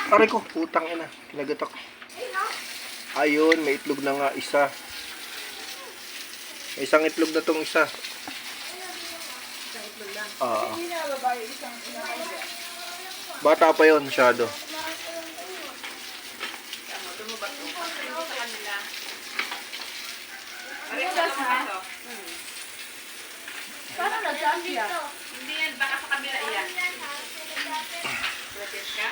Aray ko, putang ina. Kinagat ako. Ayun, may itlog na nga isa. May isang itlog na tong isa. Isang itlog lang. Hindi na babae isang inakaya. Bata pa yon masyado. Tama, lumabas ko. Hindi sa kanila. Lumabas, ha? Paano nagkasya? Hindi yan, baka sa kabila iyan. Gratis ka?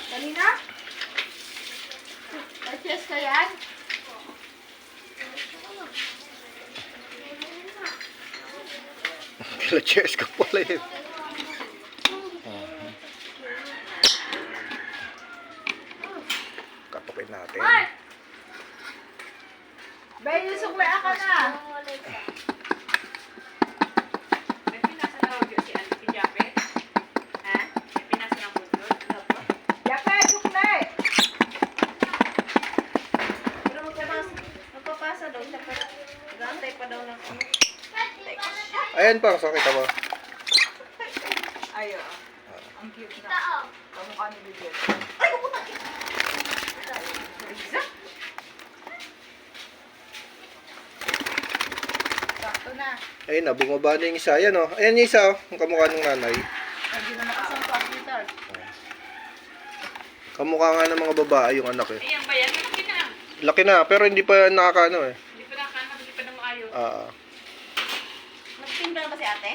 Kanina? Nag-chest ka yan? Kila-cheers ka pala yun. Katukin natin. Bay, sukla ka na. May pinasa na audio si Japet? Ha? May pinasa na audio? Ano po? Yaka, sukla. Pero magpapasa daw siya pero nag-aantay pa daw ng ano. Ayan pa, sakit ako. Ayo. Ang cute na. Kamukha ni Bibet. Ay, puputa! Sakto na. Ayun na, bumaba na yung isa. Ayan o. Ayan yung isa o. Ang kamukha ng nanay. Hindi na makasang sa hospital. Kamukha nga ng mga babae yung anak eh. Ayan ba yan? Malaki na. Laki na, pero hindi pa nakakano eh. Hindi pa nakakana, hindi pa na maayos. Nagtinda na ba si ate?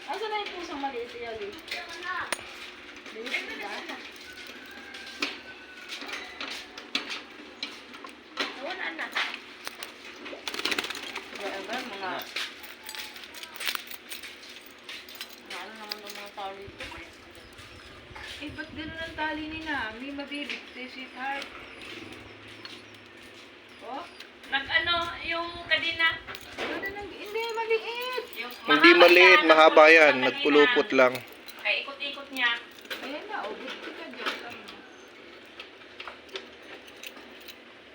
Asa na yung pusang maliit yan eh? Liit ba? Nawala na. Kaya ba mga... Ano naman ng mga tao dito? Eh, ba't gano'n ang tali ni Nami? Mabibig si sweetheart. Oh? Nag-ano, yung kadina. Hindi, maliit. Yung Hindi mahaba maliit, siya, mahaba nagpulupot yan. sa Nagpulupot kanina. lang. Kaya ikot-ikot niya. Ayan na, ubod ka dyan.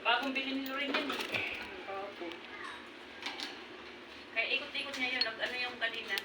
Bagong bili ni Lorin yan eh. Kaya ikot-ikot niya yun. Ano yung kadina.